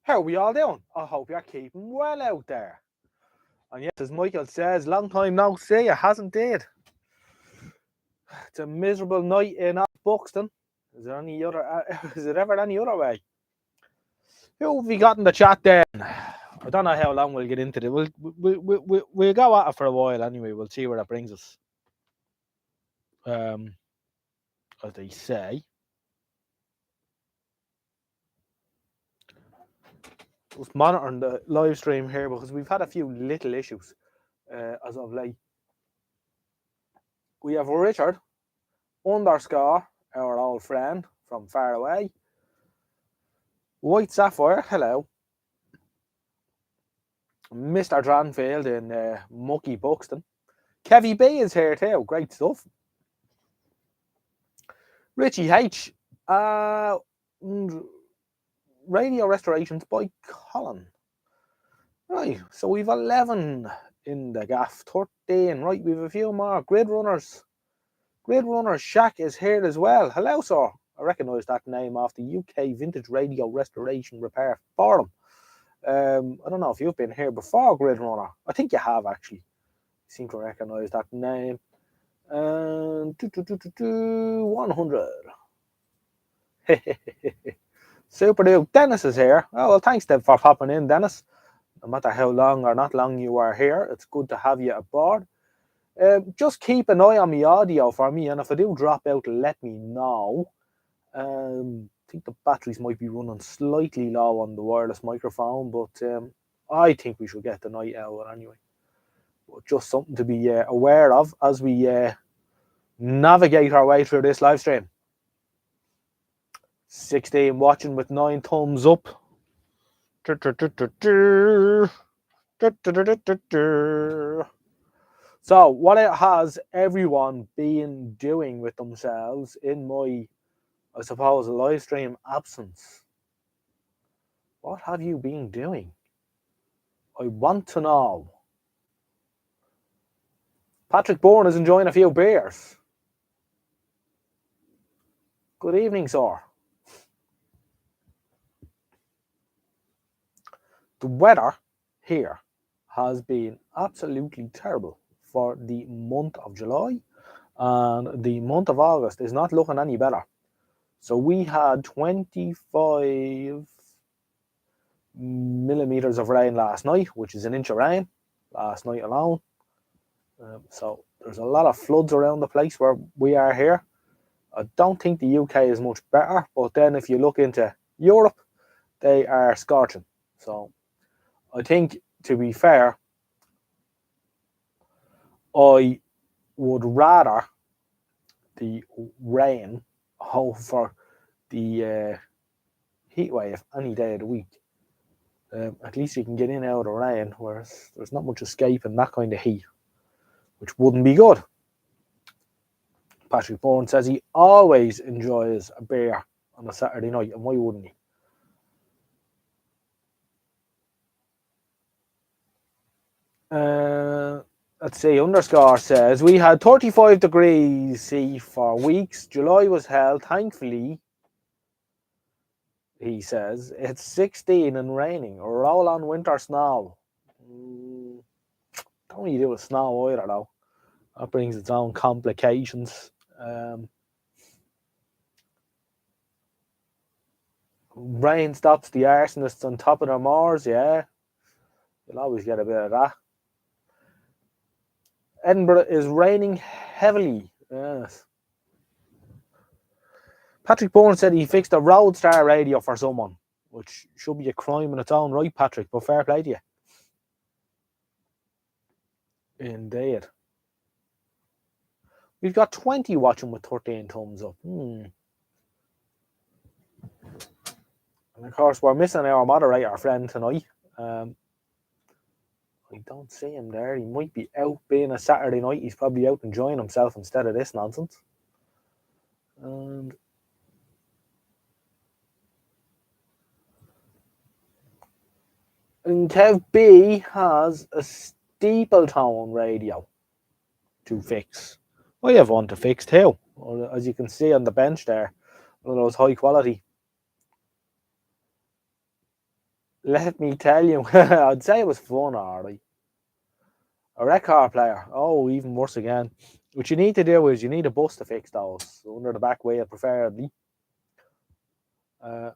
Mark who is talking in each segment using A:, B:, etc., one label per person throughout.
A: How are we all doing? I hope you're keeping well out there. And yes, as Michael says, long time no see, it hasn't did. It's a miserable night in Buxton. Is there any other? Is it ever any other way? Who have we got in the chat then? I don't know how long we'll get into it. We'll go at it for a while anyway. We'll see where that brings us. As they say. Just monitoring the live stream here because we've had a few little issues as of late. We have Richard _ our old friend from far away. White Sapphire, hello. Mr. Dranfield in mucky Buxton. Kevy B is here too, great stuff. Richie H. Radio Restorations by Colin. Right, so we've 11 in the gaff, 13. Right, we've a few more. Grid Runners Shack is here as well. Hello, sir. I recognise that name off the UK Vintage Radio Restoration Repair Forum. I don't know if you've been here before, Grid Runner. I think you have, actually. I seem to recognise that name. 100. Super dude. Dennis is here. Oh, well, thanks, Deb, for popping in, Dennis. No matter how long or not long you are here, it's good to have you aboard. Just keep an eye on my audio for me, and if I do drop out, let me know. I think the batteries might be running slightly low on the wireless microphone, but I think we should get the night out anyway. But just something to be aware of as we navigate our way through this live stream. 16 watching with 9 thumbs up. So, what has everyone been doing with themselves in my, I suppose, live stream absence? What have you been doing? I want to know. Patrick Bourne is enjoying a few beers. Good evening, sir. The weather here has been absolutely terrible for the month of July, and the month of August is not looking any better. So we had 25 millimeters of rain last night, which is an inch of rain last night alone. So there's a lot of floods around the place where we are here. I don't think the UK is much better, but then if you look into Europe, they are scorching. So I think, to be fair, I would rather the rain over the heat wave any day of the week. At least you can get in and out of the rain, whereas there's not much escape in that kind of heat, which wouldn't be good. Patrick Bourne says he always enjoys a beer on a Saturday night, and why wouldn't he? Let's see, _ says, we had 35 degrees C for weeks. July was hell. Thankfully, he says, it's 16 and raining. Roll on winter snow. Don't really do with snow either, though. That brings its own complications. Rain stops the arsonists on top of their moors, yeah. You'll always get a bit of that. Edinburgh is raining heavily. Yes. Patrick Bourne said he fixed a Roadstar radio for someone, which should be a crime in its own right, Patrick, but fair play to you. Indeed. We've got 20 watching with 13 thumbs up. And of course, we're missing our moderator friend tonight. I don't see him there. He might be out being a Saturday night. He's probably out enjoying himself instead of this nonsense. And Kev B has a steeple-tone radio to fix. I have one to fix too. As you can see on the bench there, one of those high quality Let me tell you, I'd say it was fun, alright. A record player. Oh, even worse again. What you need to do is you need a bus to fix those under the back wheel, preferably. Uh,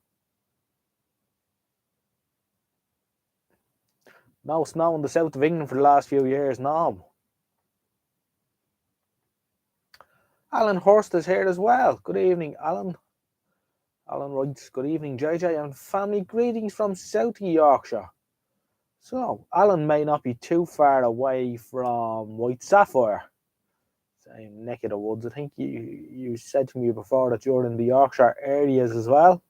A: no snow in the south of England for the last few years. No. Alan Hurst is here as well. Good evening, Alan. Alan writes, good evening, JJ and family. Greetings from South Yorkshire. So, Alan may not be too far away from White Sapphire. Same neck of the woods. I think you said to me before that you're in the Yorkshire areas as well.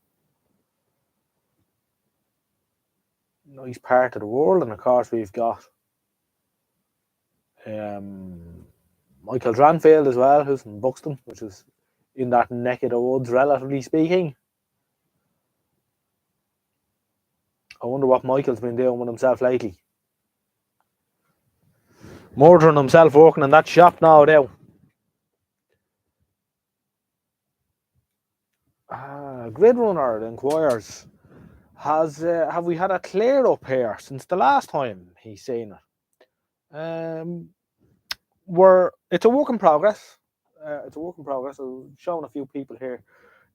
A: Nice part of the world, and of course we've got Michael Dranfield as well, who's from Buxton, which is in that neck of the woods, relatively speaking. I wonder what Michael's been doing with himself lately. Murdering himself working in that shop now. Grid Runner inquires, have we had a clear up here since the last time he's seen it? It's a work in progress. It's a work in progress. I was showing a few people here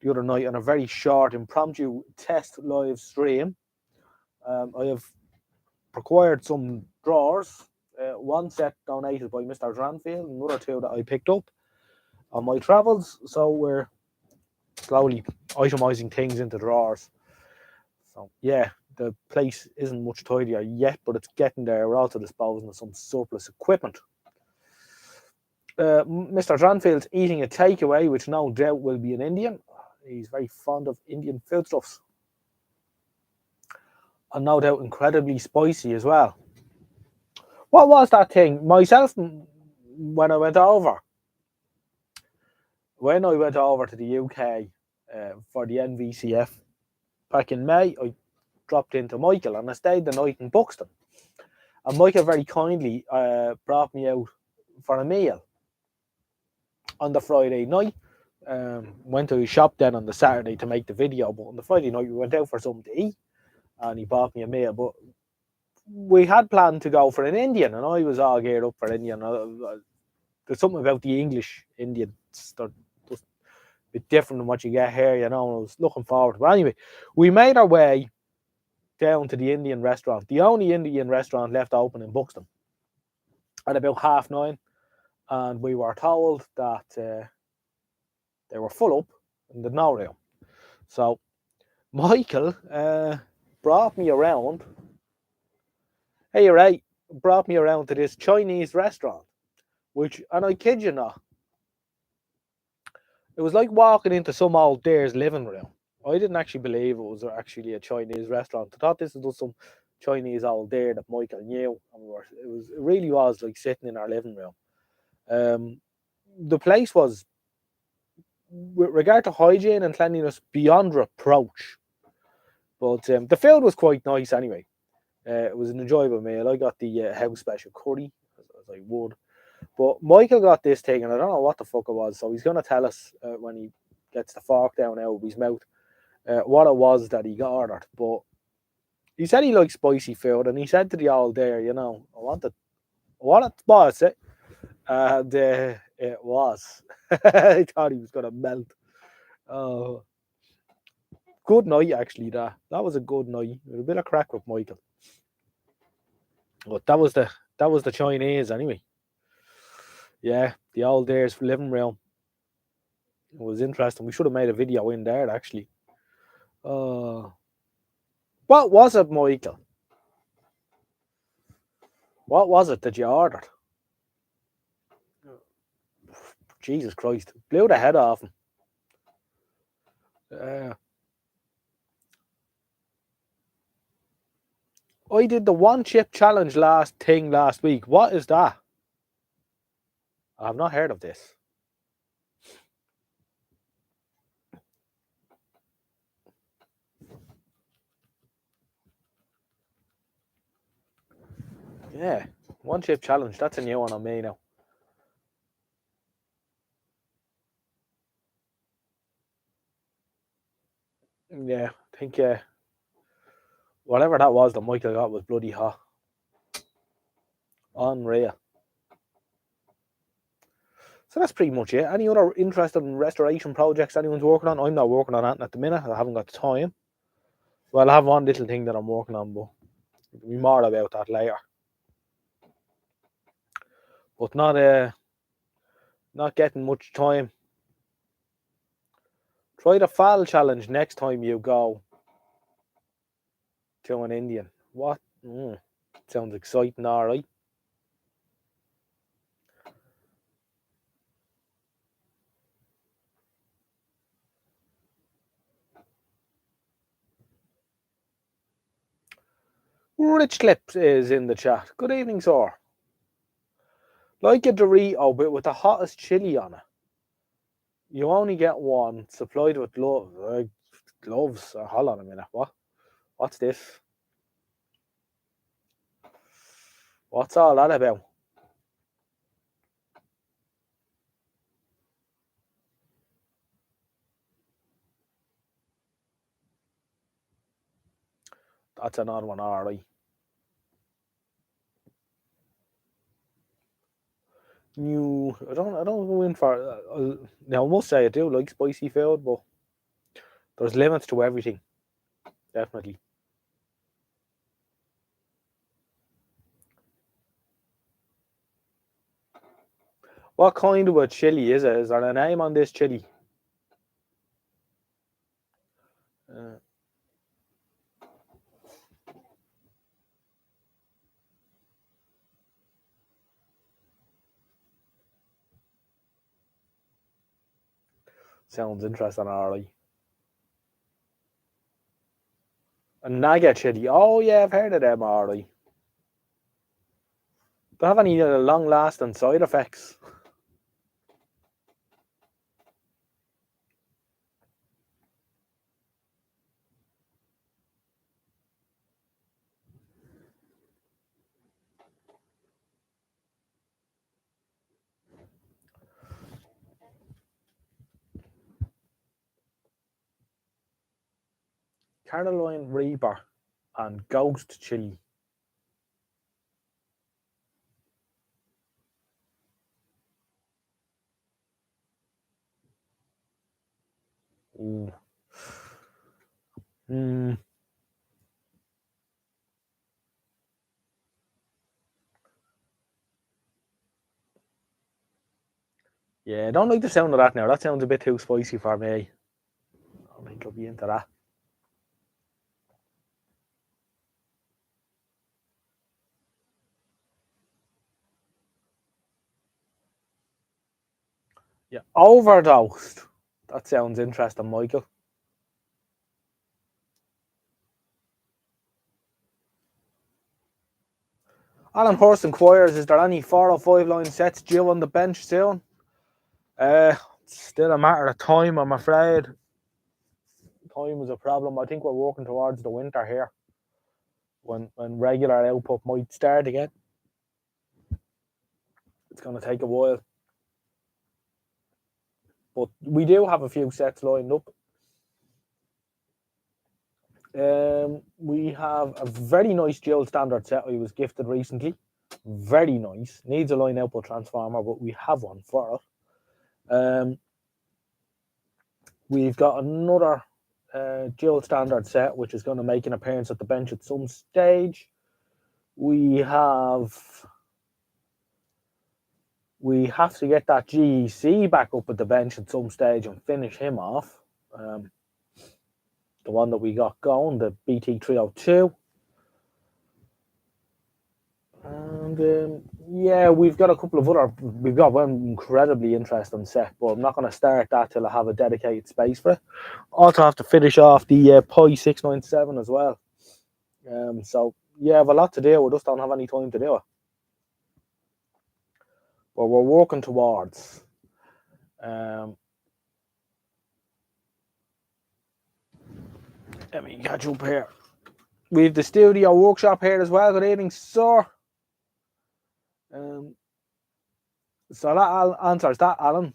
A: the other night on a very short impromptu test live stream. I have acquired some drawers. One set donated by Mr. Dranfield, another two that I picked up on my travels. So we're slowly itemizing things into drawers. So yeah, the place isn't much tidier yet, but it's getting there. We're also disposing of some surplus equipment. Mr. Dranfield's eating a takeaway, which no doubt will be an Indian. He's very fond of Indian foodstuffs. And no doubt incredibly spicy as well. What was that thing? Myself, when I went over to the UK for the NVCF back in May, I dropped into Michael and I stayed the night in Buxton. And Michael very kindly brought me out for a meal on the Friday night. Went to his shop then on the Saturday to make the video, but on the Friday night we went out for something to eat and he bought me a meal. But we had planned to go for an Indian and I was all geared up for Indian. There's something about the English Indians that are just a bit different than what you get here, you know. I was looking forward to it. But anyway, we made our way down to the Indian restaurant, the only Indian restaurant left open in Buxton, at about 9:30, and we were told that they were full up and there's no room. So Michael brought me around. Hey, you're right. Brought me around to this Chinese restaurant, which, and I kid you not, it was like walking into some old dear's living room. I didn't actually believe it was actually a Chinese restaurant. I thought this was some Chinese old dare that Michael knew, and it really was like sitting in our living room. The place was, with regard to hygiene and cleanliness, beyond reproach. But the food was quite nice anyway. It was an enjoyable meal. I got the house special curry, as I would. But Michael got this thing, and I don't know what the fuck it was. So he's going to tell us when he gets the fork down out of his mouth what it was that he got ordered. But he said he likes spicy food, and he said to the old there, you know, I want it was it? And it was. I thought he was going to melt. Good night, actually. That was a good night. A bit of crack with Michael. But that was the Chinese anyway. Yeah, the old days living room. It was interesting. We should have made a video in there actually. What was it, Michael? What was it that you ordered? Jesus Christ. Blew the head off him. I did the one chip challenge last week. What is that? I've not heard of this. Yeah, one chip challenge. That's a new one on me now. Yeah, I think Whatever that was that Michael got was bloody hot. Unreal. So that's pretty much it. Any other interesting restoration projects anyone's working on? I'm not working on that at the minute. I haven't got the time. Well, I have one little thing that I'm working on, but there'll be more about that later. But not getting much time. Try the fall challenge next time you go to an Indian. What? Sounds exciting, alright. Rich Clips is in the chat. Good evening, sir. Like a Dorito, but with the hottest chili on it. You only get one, supplied with gloves. Gloves? Hold on a minute. What? What's this? What's all that about? That's an odd one, alright. I don't go in for. Now I must say I do like spicy food, but there's limits to everything. Definitely. What kind of a chili is it? Is there a name on this chili? Sounds interesting, alright. A naga chili. Oh yeah, I've heard of them, alright. Do they have any long-lasting side effects? Carolina Reaper and Ghost Chili. Ooh. Yeah, I don't like the sound of that now. That sounds a bit too spicy for me. I don't think I'll be into that. Yeah, overdosed. That sounds interesting, Michael. Alan Horst inquires, is there any 4 or 5 line sets due on the bench soon? Still a matter of time, I'm afraid. Time is a problem. I think we're working towards the winter here, when regular output might start again. It's going to take a while. But we do have a few sets lined up. We have a very nice dual standard set I was gifted recently. Very nice. Needs a line output transformer, but we have one for it. We've got another dual standard set, which is going to make an appearance at the bench at some stage. We have to get that GEC back up at the bench at some stage and finish him off. The one that we got going, the BT302. And yeah, we've got a couple of other. We've got one incredibly interesting set, but I'm not going to start that till I have a dedicated space for it. Also, have to finish off the Pi 697 as well. So yeah, I have a lot to do. We just don't have any time to do it, but we're working towards. Let me catch up here. We have the studio workshop here as well. Good evening, sir. So that answers that, Alan.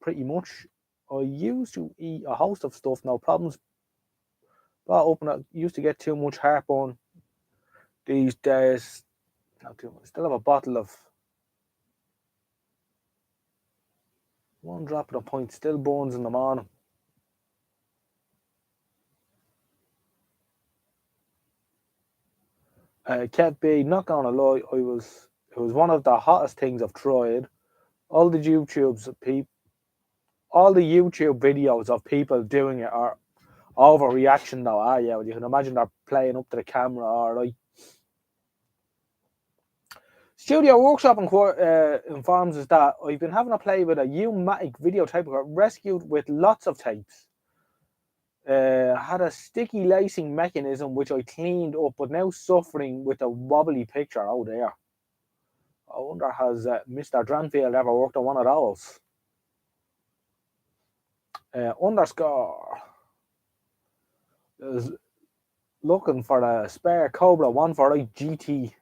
A: Pretty much. I used to eat a host of stuff, no problems. But open it. Used to get too much heartburn these days. Not too much. Still have a bottle of one drop of the pint. Still burns in the morning. Kept be not gonna lie. It was one of the hottest things I've tried. All the all the YouTube videos of people doing it are overreaction now. Yeah, well, you can imagine they're playing up to the camera. All right. Studio Workshop informs us that I've been having a play with a U-matic video tape rescued with lots of tapes. Had a sticky lacing mechanism which I cleaned up, but now suffering with a wobbly picture. Oh dear. I wonder has Mr. Dranfield ever worked on one of those? Underscore is looking for a spare Cobra 148 GT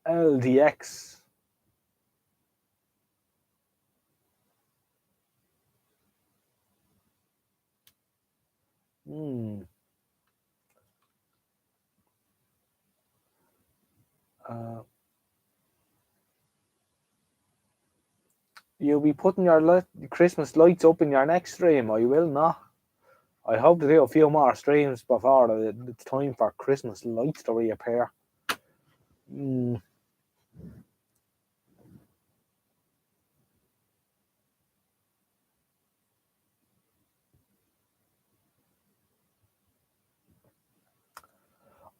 A: LDX. Hmm. Uh, you'll be putting your Christmas lights up in your next stream. I will not. I hope to do a few more streams before it's time for Christmas lights to reappear. Hmm.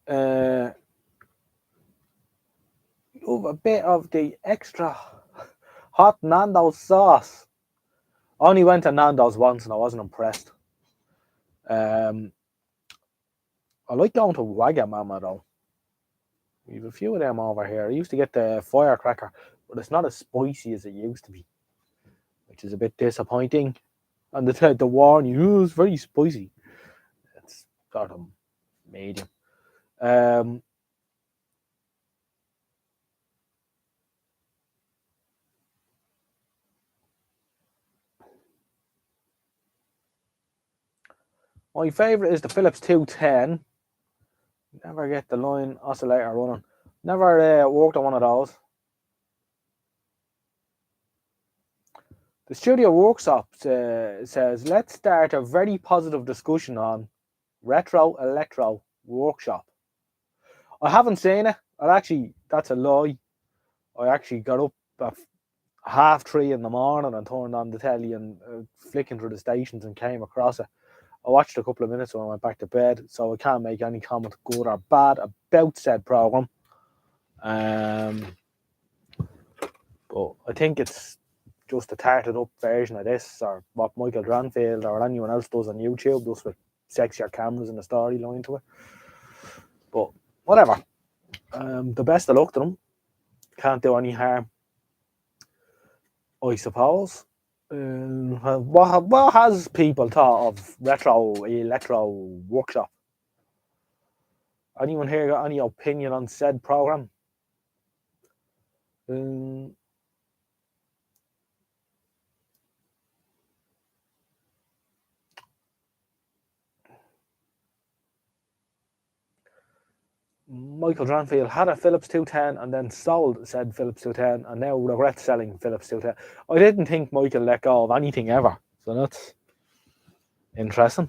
A: Uh, Love a bit of the extra hot Nando's sauce. I only went to Nando's once and I wasn't impressed. I like going to Wagamama though. We have a few of them over here. I used to get the firecracker, but it's not as spicy as it used to be, which is a bit disappointing. And the warn you, it's very spicy. It's sort of medium. Um, my favourite is the Philips 210. Never get the line oscillator running. Never worked on one of those. The Studio Workshop says, let's start a very positive discussion on Retro Electro Workshop. I haven't seen it. That's a lie. I actually got up at 3:30 in the morning and turned on the telly and flicking through the stations and came across it. I watched a couple of minutes when I went back to bed, so I can't make any comment, good or bad, about said program. But I think it's just a tarted up version of this, or what Michael Dranfield or anyone else does on YouTube, just with sexier cameras and a storyline to it. But whatever. The best of luck to them. Can't do any harm, I suppose. What has people thought of Retro Electro Workshop? Anyone here got any opinion on said program? Michael Dranfield had a Philips 210 and then sold said Philips 210 and now regrets selling Philips 210. I didn't think Michael let go of anything ever, so that's interesting.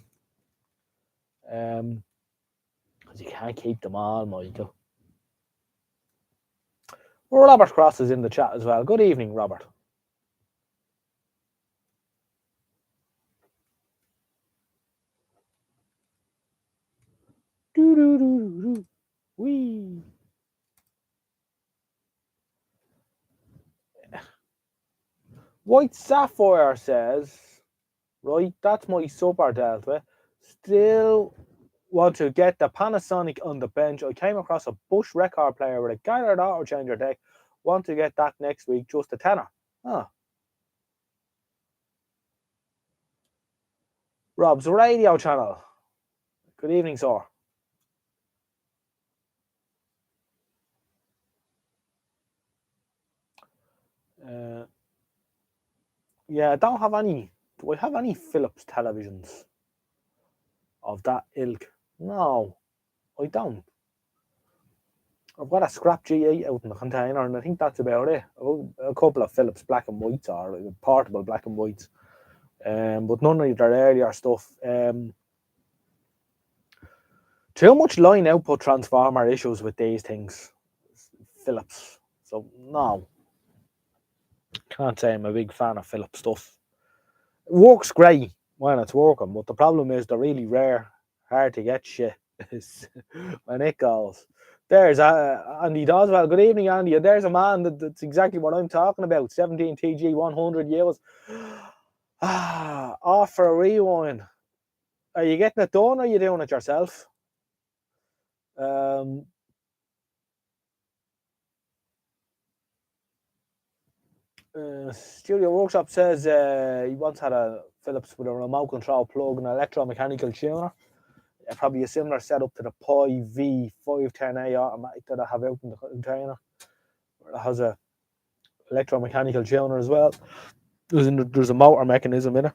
A: Because you can't keep them all, Michael. Robert Cross is in the chat as well. Good evening, Robert. Wee. White Sapphire says, right, that's my Super Delta. Still want to get the Panasonic on the bench. I came across a Bush record player with a Gaillard auto changer deck. Want to get that next week, just a tenner. Ah. Rob's radio channel. Good evening, sir. Yeah, I don't have any. Do I have any Philips televisions? of that ilk. No, I don't. I've got a scrap G8 out in the container, and I think that's about it. A couple of Philips black and whites, or portable black and whites, but none of their earlier stuff. Too much line output transformer issues with these things, Philips. So no, can't say I'm a big fan of Philips stuff. It works great when it's working, but the problem is they're really rare, hard to get shit. When it goes. There's Andy Doswell. Good evening, Andy. And there's a man that's exactly what I'm talking about. 17 TG 100 euros. Off for a rewind. Are you getting it done, or are you doing it yourself? Studio Workshop says he once had a Philips with a remote control plug and an electromechanical tuner. Probably a similar setup to the Pi V510A automatic that I have out in the container. It has a electromechanical tuner as well. There's a motor mechanism in it.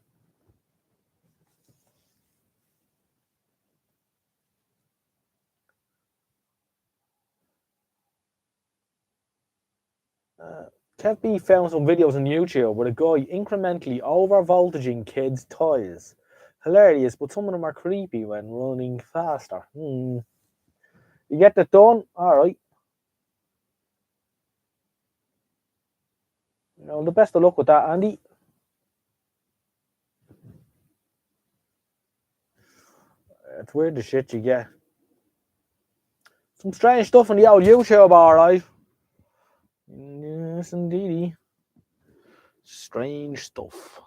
A: Kev B found some videos on YouTube with a guy incrementally overvoltaging kids' toys. Hilarious, but some of them are creepy when running faster. You get that done? Alright. The best of luck with that, Andy. It's weird the shit you get. Some strange stuff on the old YouTube, alright. Yes, indeedy. Strange stuff.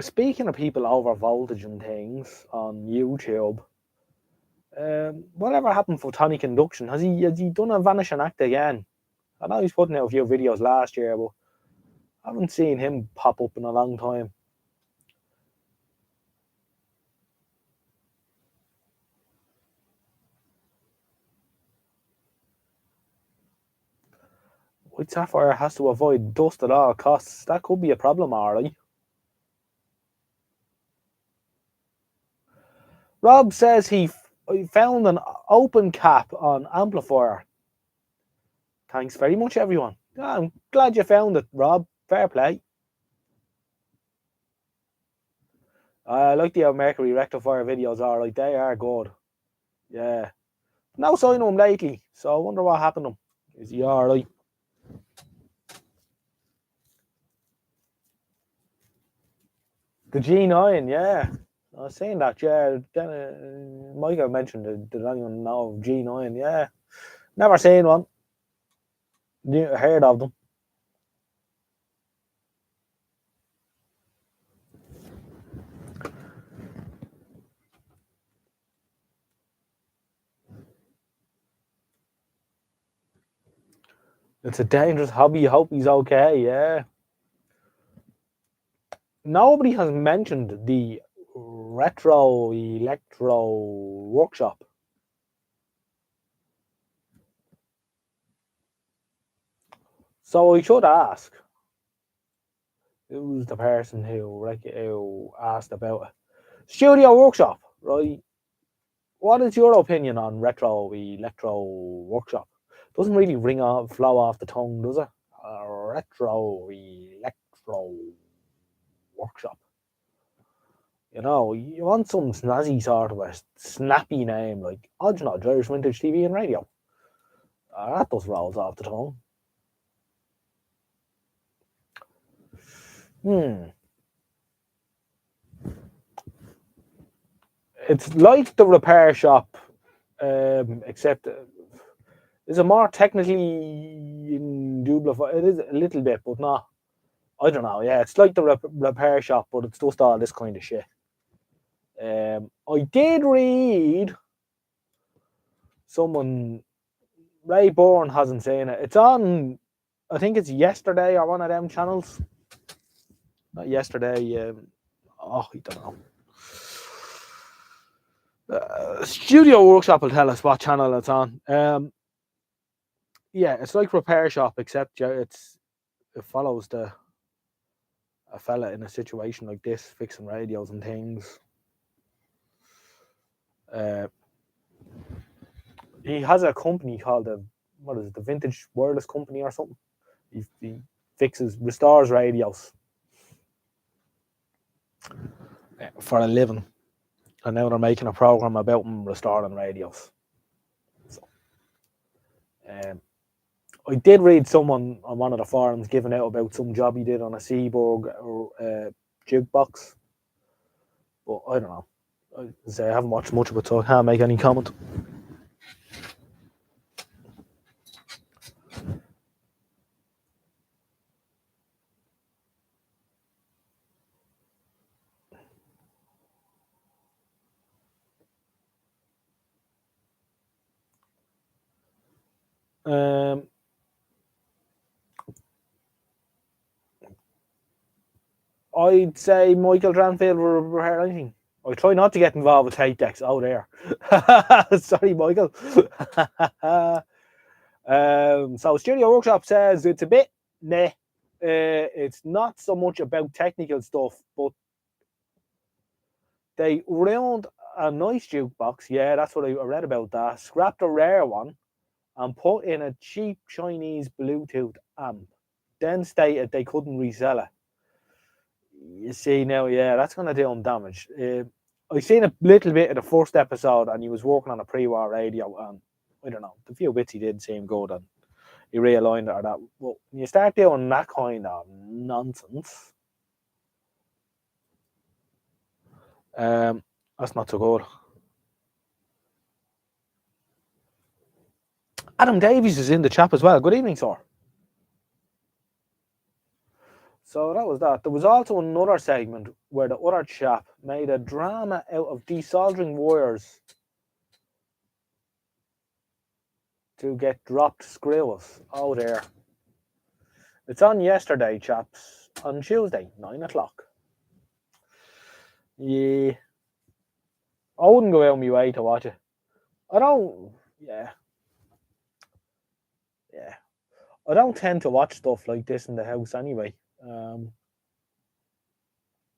A: Speaking of people over voltage and things on YouTube, whatever happened for photonic induction? Has he done a vanishing act again? I know he's putting out a few videos last year, but I haven't seen him pop up in a long time. White Sapphire has to avoid dust at all costs. That could be a problem, alright. Rob says he found an open cap on amplifier. Thanks very much, everyone. I'm glad you found it, Rob. Fair play. I like the Mercury rectifier videos, alright. They are good. Yeah. No sign of him lately, so I wonder what happened to him. Is he alright? The G9, yeah. I was saying that, yeah. Then Michael mentioned it. Did anyone know of G9? Yeah. Never seen one. Heard of them. It's a dangerous hobby. I hope he's okay, yeah. Nobody has mentioned the retro electro workshop. So I should ask, who's the person who asked about it? Studio Workshop, right? What is your opinion on retro electro workshop? Doesn't really flow off the tongue, does it? Retro electro workshop. You want some snazzy sort of a snappy name like Odds Irish Vintage TV and Radio. That just rolls off the tongue. It's like the repair shop, except it's a more technically indubible. It is a little bit, but not. I don't know. Yeah, it's like the repair shop, but it's just all this kind of shit. I did read someone. Ray Bourne hasn't seen it. It's on. I think it's Yesterday or one of them channels. Not Yesterday. I don't know. Studio Workshop will tell us what channel it's on. Yeah, it's like repair shop, except it follows a fella in a situation like this, fixing radios and things. Uh, he has a company called the Vintage Wireless Company or something. He restores radios for a living, and now they're making a program about him restoring radios. So, I did read someone on one of the forums giving out about some job he did on a Seaborg or jukebox, but I don't know. I haven't watched much of it, so I can't make any comment. I'd say Michael Dranfield will repair anything. I try not to get involved with tape decks. Oh, there. Sorry, Michael. So Studio Workshop says it's a bit meh. It's not so much about technical stuff, but they ruined a nice jukebox. Yeah, that's what I read about that. Scrapped a rare one and put in a cheap Chinese Bluetooth amp. Then stated they couldn't resell it. You see now, yeah, that's going to do him damage. I seen a little bit of the first episode, and he was working on a pre-war radio, and I don't know, the few bits he did seem good, and he realigned it or that. But when you start doing that kind of nonsense, that's not so good. Adam Davies is in the chat as well. Good evening, sir. So that was that. There was also another segment where the other chap made a drama out of desoldering wires to get dropped screws. Oh, there. It's on yesterday, chaps. On Tuesday, 9 o'clock. Yeah. I wouldn't go out of my way to watch it. I don't. Yeah. Yeah. I don't tend to watch stuff like this in the house anyway.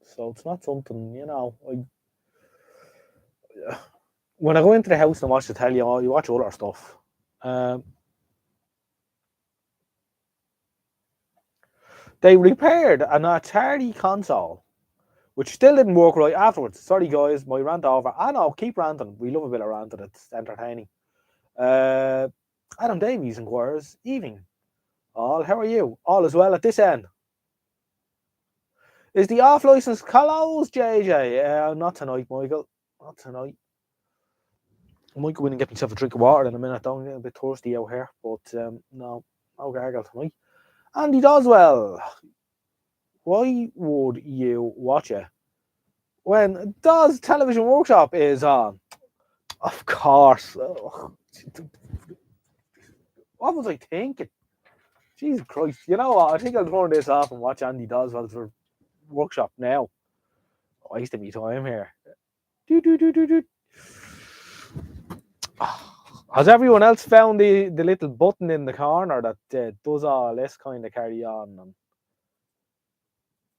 A: So it's not something, when I go into the house and watch the telly, you watch other stuff. They repaired an Atari console, which still didn't work right afterwards. Sorry, guys, my rant over. I know, keep ranting. We love a bit of ranting. It's entertaining. Adam Davies inquires, evening. All, how are you? All is well at this end. Is the off license closed, JJ? Not tonight, Michael. Not tonight. I might go in and get myself a drink of water in a minute. I'm getting a bit thirsty out here, but no gargle tonight. Andy Doswell, why would you watch it when Does Television Workshop is on? Of course. What was I thinking? Jesus Christ. You know what? I think I'll turn this off and watch Andy Doswell's Workshop now. Wasting me time here. Has everyone else found the little button in the corner that does all this kind of carry on? And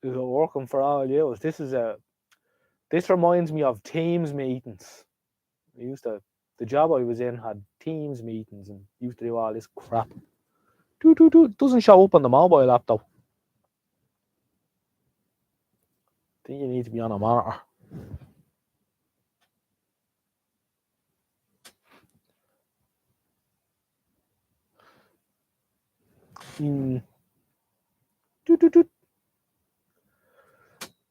A: is it working for all you? This reminds me of Teams meetings. The job I was in had Teams meetings and used to do all this crap. It doesn't show up on the mobile app though. I think you need to be on a monitor.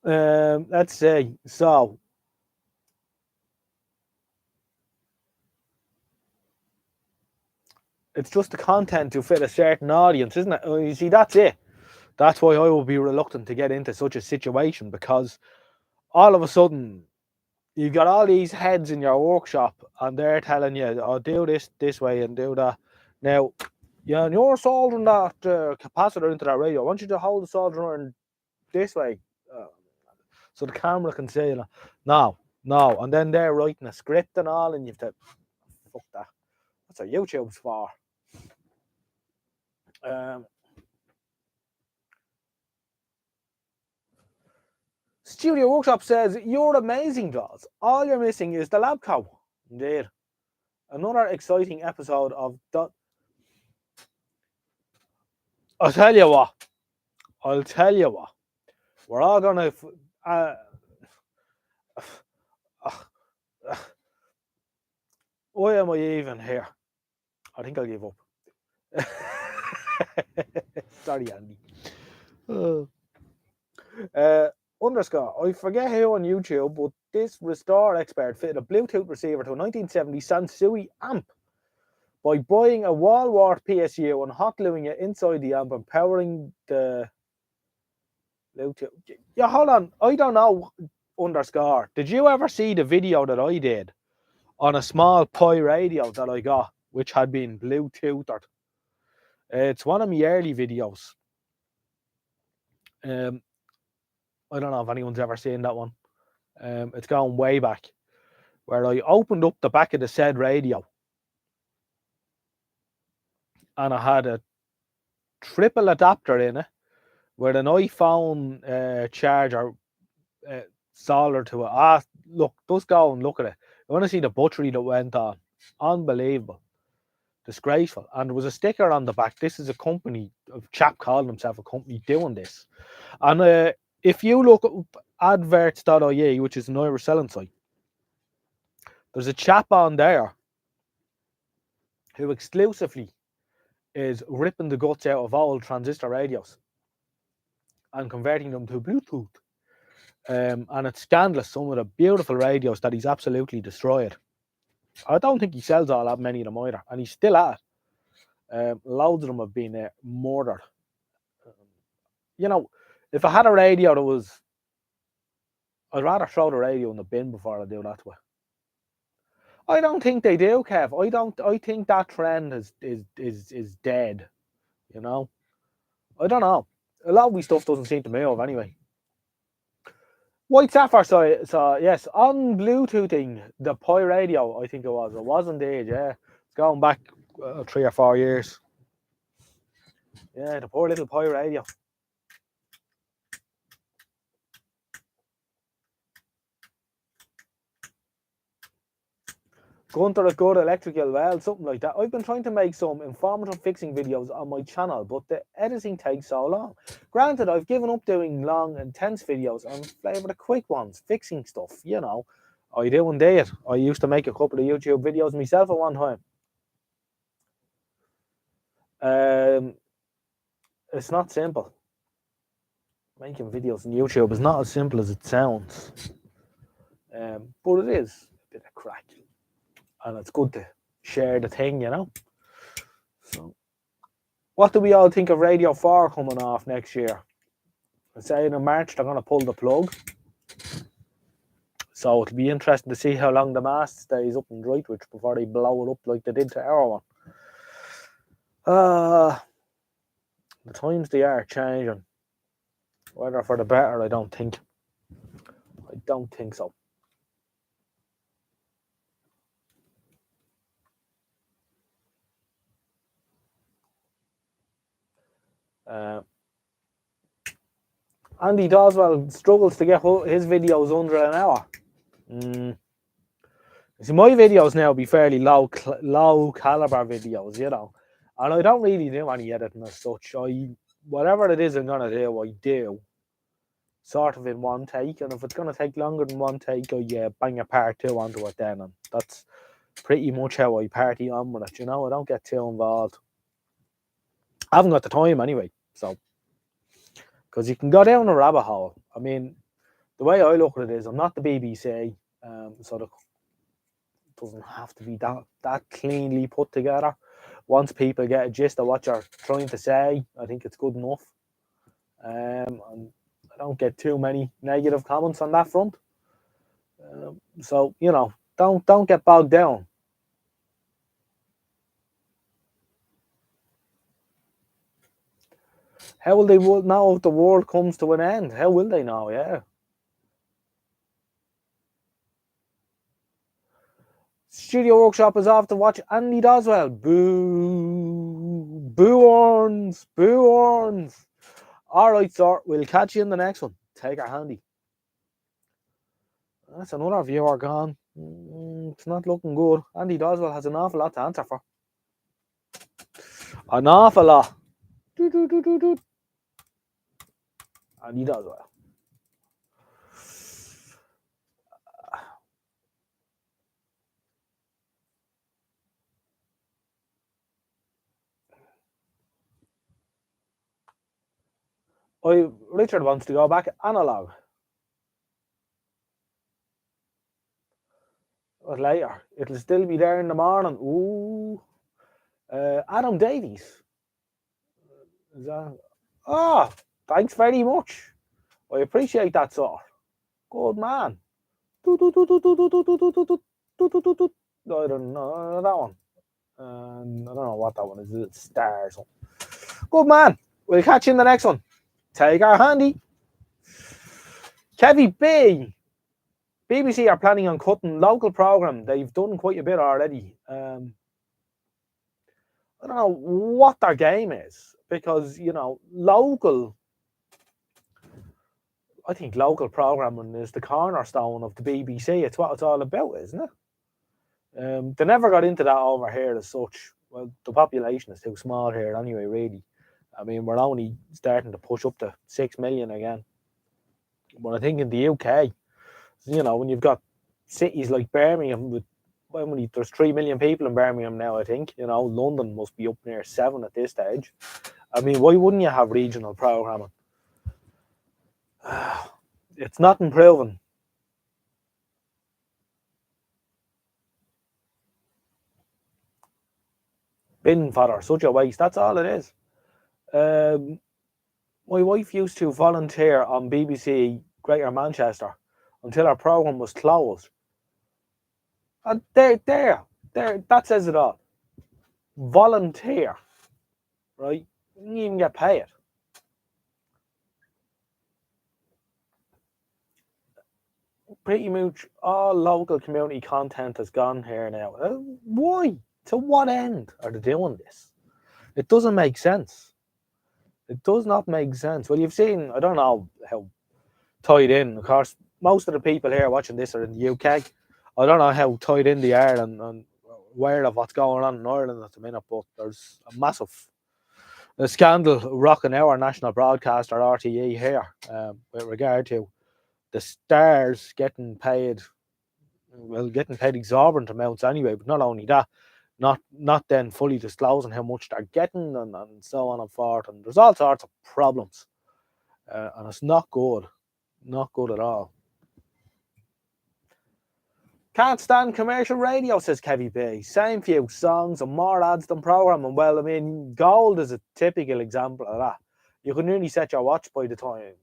A: Let's see. So it's just the content to fit a certain audience, isn't it? You see, that's it. That's why I will be reluctant to get into such a situation, because all of a sudden you've got all these heads in your workshop and they're telling you, oh, do this way and do that. Now, yeah, and you're soldering that capacitor into that radio. I want you to hold the soldering this way. So the camera can say, no. And then they're writing a script and all, and you have to, fuck that. That's what YouTube's for. Studio Workshop says, you're amazing, Jaws. All you're missing is the lab cow. Indeed. Another exciting episode of... I'll tell you what. We're all going to... why am I even here? I think I'll give up. Sorry, Andy. Underscore, I forget who on YouTube, but this restore expert fitted a Bluetooth receiver to a 1970 Sansui amp by buying a wall wart PSU and hot gluing it inside the amp and powering the Bluetooth. Yeah, hold on. I don't know, underscore. Did you ever see the video that I did on a small Pi radio that I got, which had been Bluetoothed? It's one of my early videos. I don't know if anyone's ever seen that one. It's going way back, where I opened up the back of the said radio and I had a triple adapter in it with an iPhone charger soldered to it. Look, just go and look at it. You want to see the buttery that went on. Unbelievable. Disgraceful. And there was a sticker on the back. This is a company, a chap calling himself a company doing this. And if you look up adverts.ie, which is an Irish selling site, there's a chap on there who exclusively is ripping the guts out of old transistor radios and converting them to Bluetooth. And it's scandalous, some of the beautiful radios that he's absolutely destroyed. I don't think he sells all that many of them either, and he's still at it. Loads of them have been murdered. You know, if I had a radio that was... I'd rather throw the radio in the bin before I do that to it. I don't think they do, Kev. I think that trend is dead. You know? I don't know. A lot of my stuff doesn't seem to move anyway. White Sapphire, so yes, on Bluetoothing the Pi radio, I think it was. It was indeed, yeah. It's going back 3 or 4 years. Yeah, the poor little Pi radio. Gunter at Good Electrical, well, something like that. I've been trying to make some informative fixing videos on my channel, but the editing takes so long. Granted, I've given up doing long, intense videos and flavor the quick ones, fixing stuff, you know. I do indeed. I used to make a couple of YouTube videos myself at one time. It's not simple. Making videos on YouTube is not as simple as it sounds. But it is a bit of crack. And it's good to share the thing, you know. So, what do we all think of Radio 4 coming off next year? I'm saying in March they're going to pull the plug. So it'll be interesting to see how long the mast stays up in Droitwich before they blow it up like they did to our one. The times they are changing. Whether for the better, I don't think. I don't think so. Andy Doswell struggles to get his videos under an hour. See, my videos now be fairly low caliber videos, you know, and I don't really do any editing as such. Whatever it is I'm gonna do, I do sort of in one take, and if it's gonna take longer than one take, I bang a part 2 onto it then, and that's pretty much how I party on with it. You know, I don't get too involved. I haven't got the time anyway, so because you can go down a rabbit hole. I mean, the way I look at it is, I'm not the BBC, so it doesn't have to be that cleanly put together. Once people get a gist of what you're trying to say, I think it's good enough. And I don't get too many negative comments on that front. So, you know, don't get bogged down. How will they know if the world comes to an end? How will they know? Yeah. Studio Workshop is off to watch Andy Doswell. Boo. Boo horns, boo horns. All right, sir. We'll catch you in the next one. Take her handy. That's another viewer gone. It's not looking good. Andy Doswell has an awful lot to answer for. An awful lot. Andy Doswell. Richard wants to go back analog. But later. It'll still be there in the morning. Ooh. Adam Davies. Is that... Oh, thanks very much. I appreciate that, sir. Good man. I don't know that one. I don't know what that one is. It's stars. Good man. We'll catch you in the next one. Take our handy. Kevy B. BBC are planning on cutting local programme. They've done quite a bit already. I don't know what their game is because, local. I think local programming is the cornerstone of the BBC. It's what it's all about, isn't it? They never got into that over here as such. Well, the population is too small here anyway, really. I mean, we're only starting to push up to 6 million again. But I think in the UK, when you've got cities like Birmingham with there's 3 million people in Birmingham now, I think. London must be up near 7 at this stage. I mean, why wouldn't you have regional programming? It's not improving. Bin fodder, such a waste. That's all it is. My wife used to volunteer on BBC Greater Manchester until her programme was closed. And there, that says it all. Volunteer, right? You didn't even get paid. Pretty much all local community content has gone here now. Why? To what end are they doing this? It doesn't make sense. It does not make sense. Well, you've seen, I don't know how tied in. Of course, most of the people here watching this are in the UK. I don't know how tied in they are and aware of what's going on in Ireland at the minute, but there's a massive scandal rocking our national broadcaster RTE here with regard to the stars getting paid exorbitant amounts anyway, but not only that, not then fully disclosing how much they're getting and so on and forth. And there's all sorts of problems. And it's not good. Not good at all. Can't stand commercial radio, says Kevy B. Same few songs and more ads than programming. Well, I mean, Gold is a typical example of that. You can really set your watch by the time,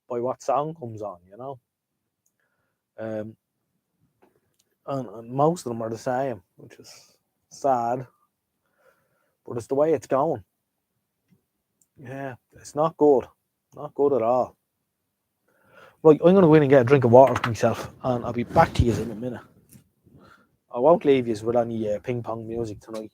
A: by what song comes on, and most of them are the same, which is sad. But it's the way it's going. Yeah, it's not good. Not good at all. Right, I'm going to go in and get a drink of water for myself, and I'll be back to you in a minute. I won't leave you with any ping pong music tonight.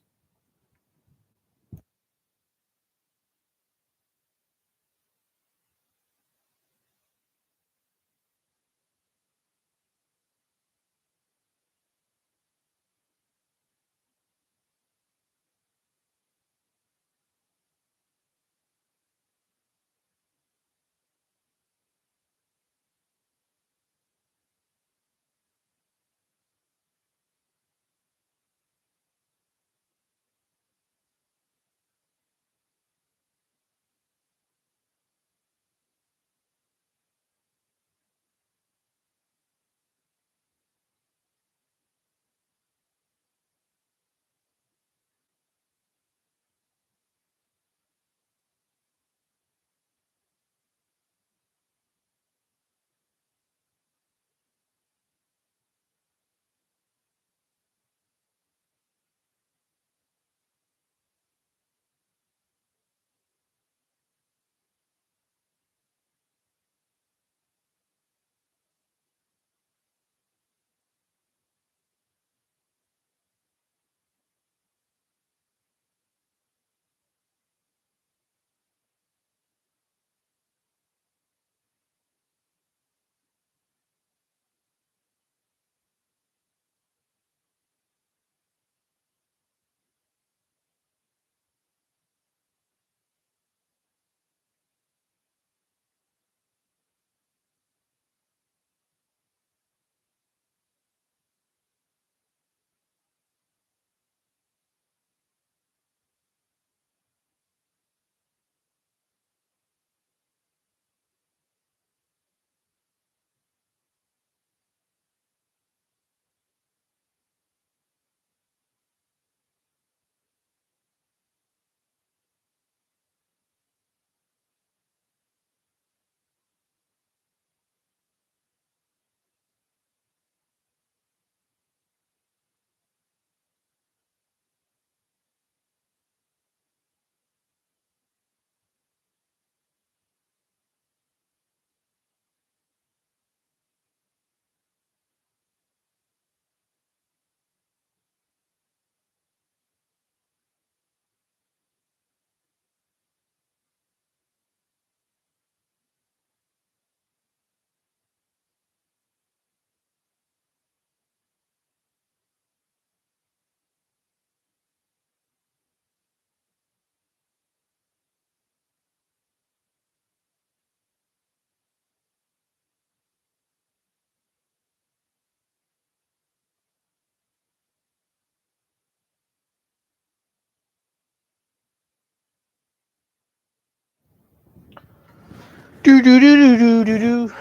A: Do do do do do do do.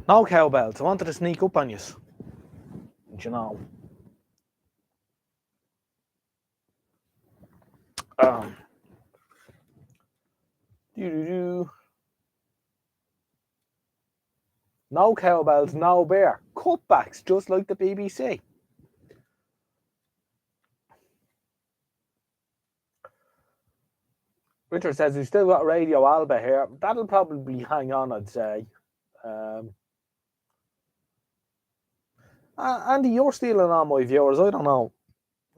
A: No cowbells. I wanted to sneak up on you. You know. Do do do. No cowbells, no bear. Cutbacks, just like the BBC. Richard says he's still got Radio Alba here. That'll probably hang on, I'd say. Andy, you're stealing all my viewers. I don't know.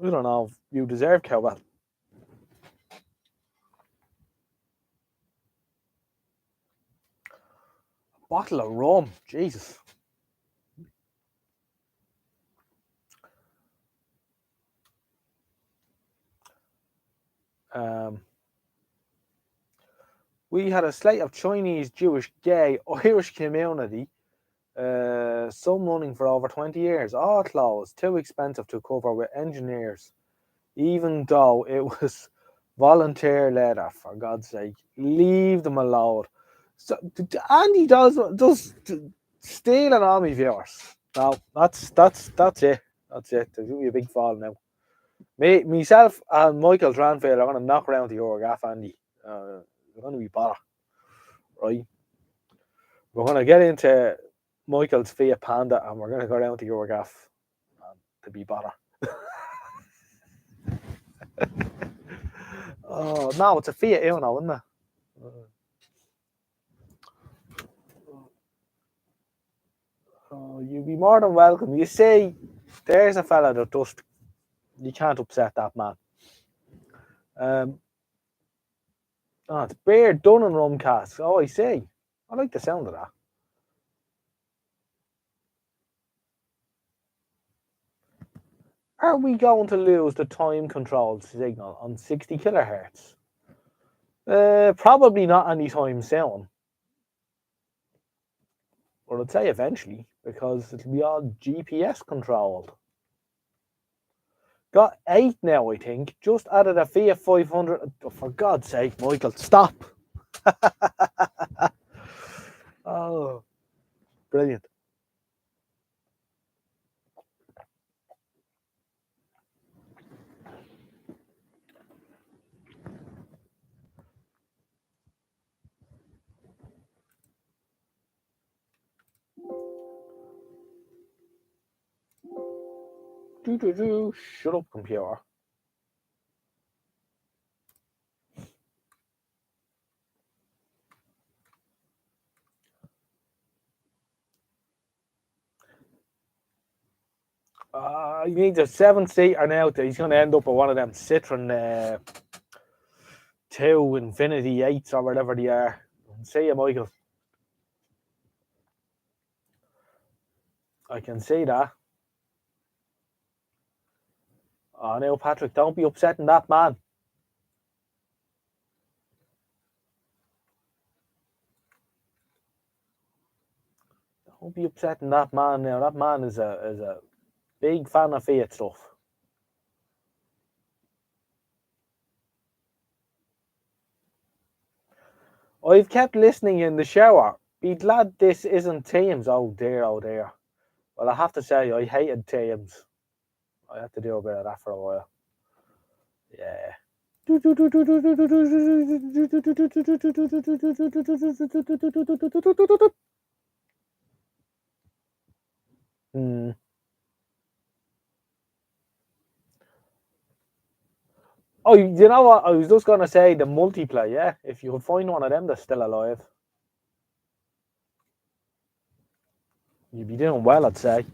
A: I don't know if you deserve cowbell. A bottle of rum. Jesus. We had a slate of Chinese, Jewish, gay, Irish community. Some running for over 20 years. All closed. Too expensive to cover with engineers. Even though it was volunteer leather, for God's sake. Leave them alone. So Andy does stealing all my viewers. No, that's it. That's it. There's gonna be a big fall now. Myself and Michael Tranfield are gonna knock around the Eurogaff, Andy. We're gonna be better. Right? We're gonna get into Michael's Fiat Panda and we're gonna go down to Eurogaff to be better. Oh no, it's a Fiat Uno, isn't it? Oh, you'd be more than welcome. You see, there's a fella that just you can't upset that man. It's beer done in rum casks. Oh, I see. I like the sound of that. Are we going to lose the time control signal on 60 kilohertz? Probably not anytime soon. But I'd say eventually, because it'll be all GPS controlled. Got 8 now, I think. Just added a Fiat 500. Oh, for God's sake, Michael, stop. Oh, brilliant. Shut up, computer. He needs a 7-seater now. He's going to end up with one of them Citroen 2 Infinity 8s or whatever they are. See you, Michael. I can see that. Oh, no, Patrick, don't be upsetting that man. Don't be upsetting that man now. That man is a big fan of Fiat stuff. I've kept listening in the shower. Be glad this isn't Teams. Oh dear, oh dear. Well, I have to say, I hated Teams. I had to do a bit of that for a while. Yeah. Oh, you know what? I was just going to say the multiplayer, yeah? If you could find one of them that's still alive, you'd be doing well, I'd say.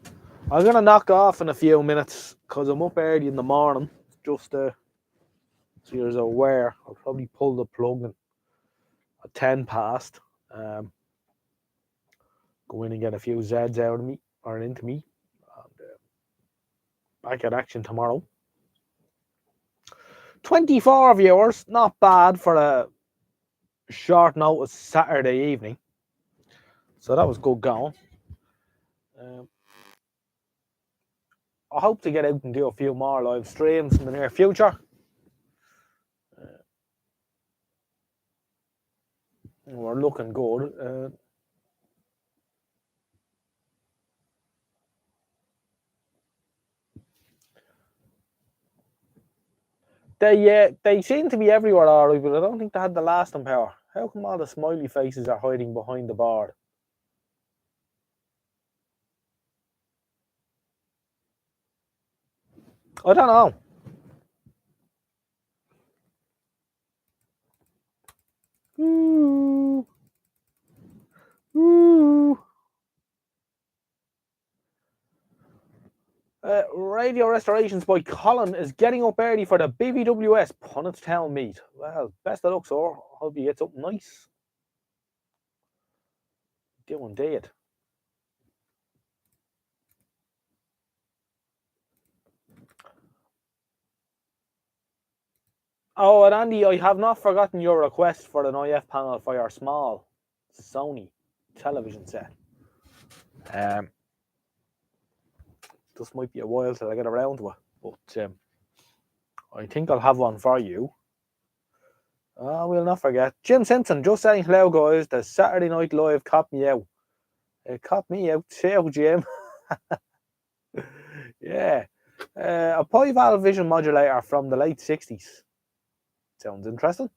A: I'm going to knock off in a few minutes because I'm up early in the morning. Just so you're aware, I'll probably pull the plug in at 10 past. Go in and get a few Zeds out of me or into me. And, back in action tomorrow. 24 viewers, not bad for a short notice Saturday evening. So that was good going. I hope to get out and do a few more live streams in the near future. We're looking good. They seem to be everywhere, alright, but I don't think they had the lasting power. How come all the smiley faces are hiding behind the board? I don't know. Ooh. Ooh. Radio Restorations by Colin is getting up early for the BBWS Punnetstown meet. Well, best of luck, sir. Hope you get something nice. Do indeed. Oh, and Andy, I have not forgotten your request for an IF panel for your small Sony television set. This might be a while till I get around to it, but I think I'll have one for you. We'll not forget. Jim Simpson just saying hello, guys. The Saturday Night Live caught me out. It caught me out too, Jim. Yeah. A Pi-Valve vision modulator from the late 60s. Sounds interesting.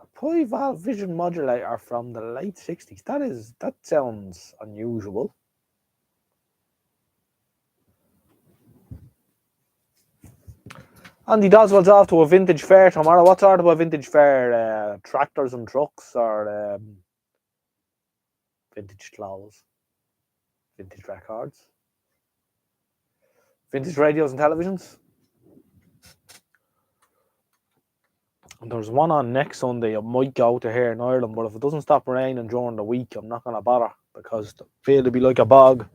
A: A Pi-Valve vision modulator from the late 60s. That sounds unusual. Andy Doswell's off to a vintage fair tomorrow. What sort of a vintage fair? Tractors and trucks, or vintage clothes, vintage records, vintage radios and televisions? And there's one on next Sunday. I might go to here in Ireland, but if it doesn't stop raining during the week, I'm not going to bother because the field will be like a bog.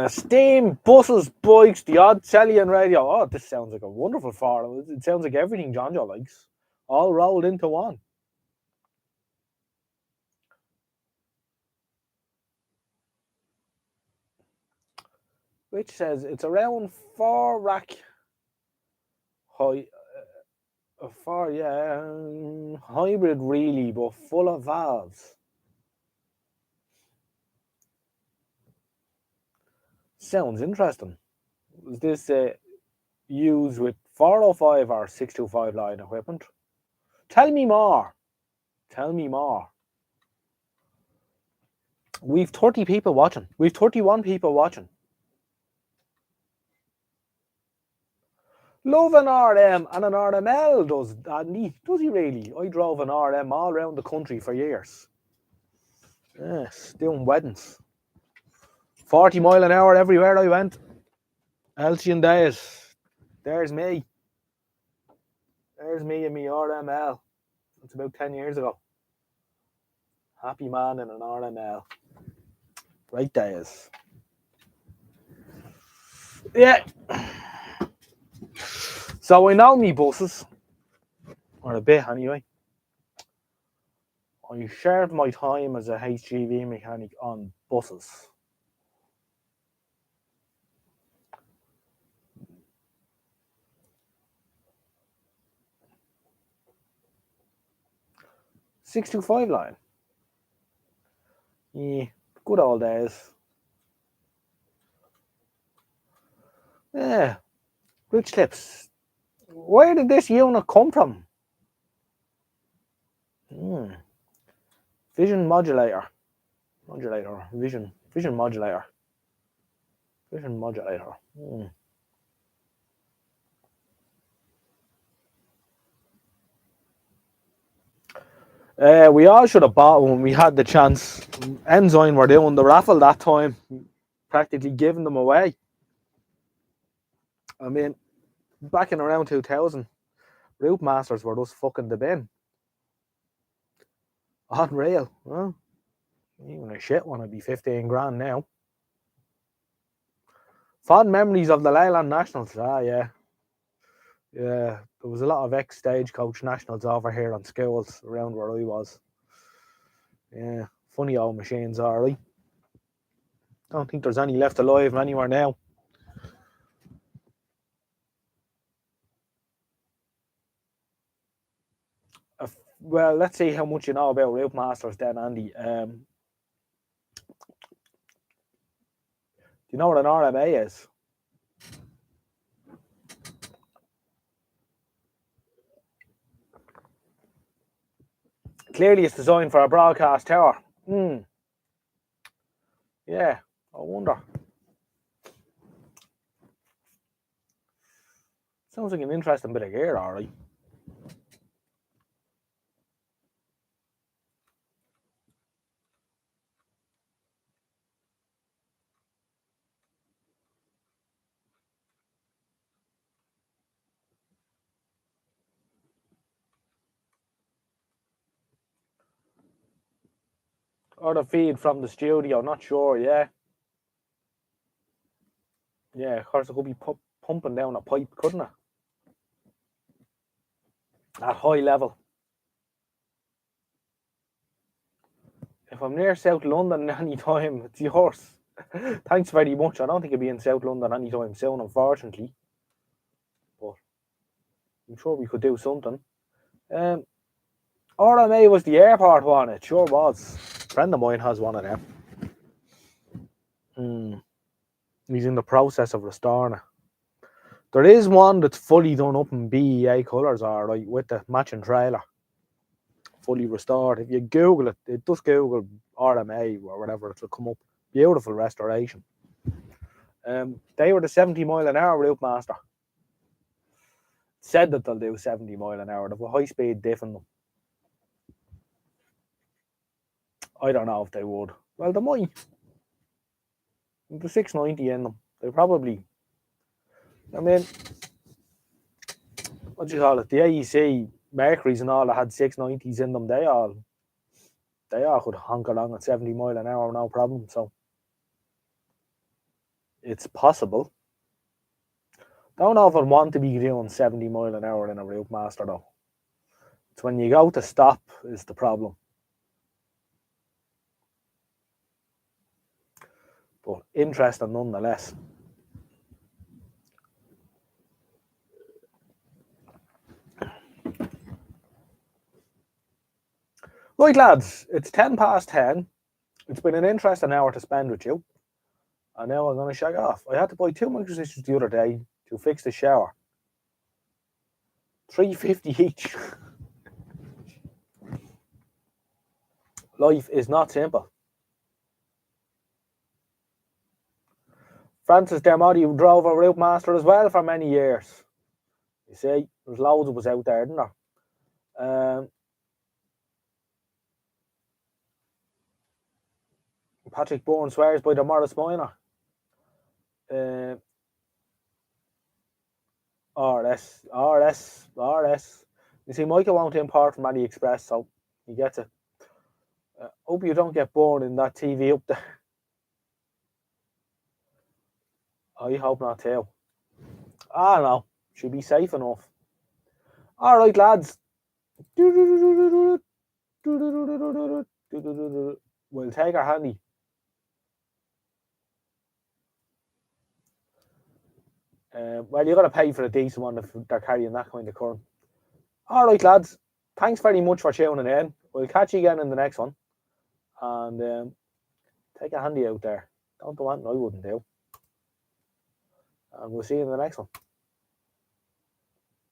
A: Steam, buses, bikes, the odd telly and radio. Oh, this sounds like a wonderful forum. It sounds like everything John Joe likes, all rolled into one. Which says it's around 4 rack high, hybrid really, but full of valves. Sounds interesting. Was this used with 405 or 625 line equipment? Tell me more. Tell me more. We've 30 people watching. We've 31 people watching. Love an RM and an RML does Andy. Does he really? I drove an RM all around the country for years. Yes, doing weddings. 40 mile an hour everywhere I went. Halcyon days. There's me. There's me and me RML. It's about 10 years ago. Happy man in an RML. Great days. Yeah. So I know me buses. Or a bit anyway. I shared my time as a HGV mechanic on buses. .625 line. Yeah, good old days. Yeah, rich tips. Where did this unit come from? Vision modulator. Vision modulator. Vision modulator. We all should have bought when we had the chance. Enzyme were doing the raffle that time, practically giving them away. I mean, back in around 2000, Route Masters were just fucking the bin. Unreal. Huh? Even a shit one would be 15 grand now. Fond memories of the Leyland Nationals. Yeah. Yeah, there was a lot of ex-stagecoach nationals over here on schools around where I was. Yeah, funny old machines, all right. Don't think there's any left alive anywhere now. Well, let's see how much you know about route masters then, Andy. Do you know what an RMA is? Clearly, it's designed for a broadcast tower. Yeah, I wonder. Sounds like an interesting bit of gear, all right. Or the feed from the studio, not sure, yeah. Yeah, of course, it could be pumping down a pipe, couldn't it? At high level. If I'm near South London anytime, it's yours. Thanks very much. I don't think I'll be in South London anytime soon, unfortunately. But I'm sure we could do something. RMA was the airport one, it sure was. A friend of mine has one of them. He's in the process of restoring it. There is one that's fully done up in BEA colours, alright, with the matching trailer. Fully restored. If you Google it, just Google RMA or whatever, it'll come up. Beautiful restoration. They were the 70 mile an hour route master. Said that they'll do 70 mile an hour. They've a high speed diff in them. I don't know if they would. Well, they might. The 690 in them. They probably. I mean, what do you call it? The AEC Mercuries and all that had 690s in them. They all could honk along at 70 mile an hour, no problem. So it's possible. Don't know if I'd want to be doing 70 mile an hour in a route master though. It's when you go to stop is the problem. But interesting nonetheless. Right, lads, it's 10 past 10. It's been an interesting hour to spend with you. And now I'm going to shag off. I had to buy 2 microswitches the other day to fix the shower. $3.50 each. Life is not simple. Francis Dermody drove a route master as well for many years. You see, there's loads of us out there, isn't there? Patrick Bourne swears by the Morris Minor. RS. You see, Michael won't import from AliExpress, so he gets it. Hope you don't get born in that TV up there. I hope not too. I don't know. Should be safe enough. All right, lads. We'll take our handy. Well, you got to pay for a decent one if they're carrying that kind of current. All right, lads. Thanks very much for tuning in. We'll catch you again in the next one. And take a handy out there. Don't do anything I wouldn't do. And we'll see you in the next one.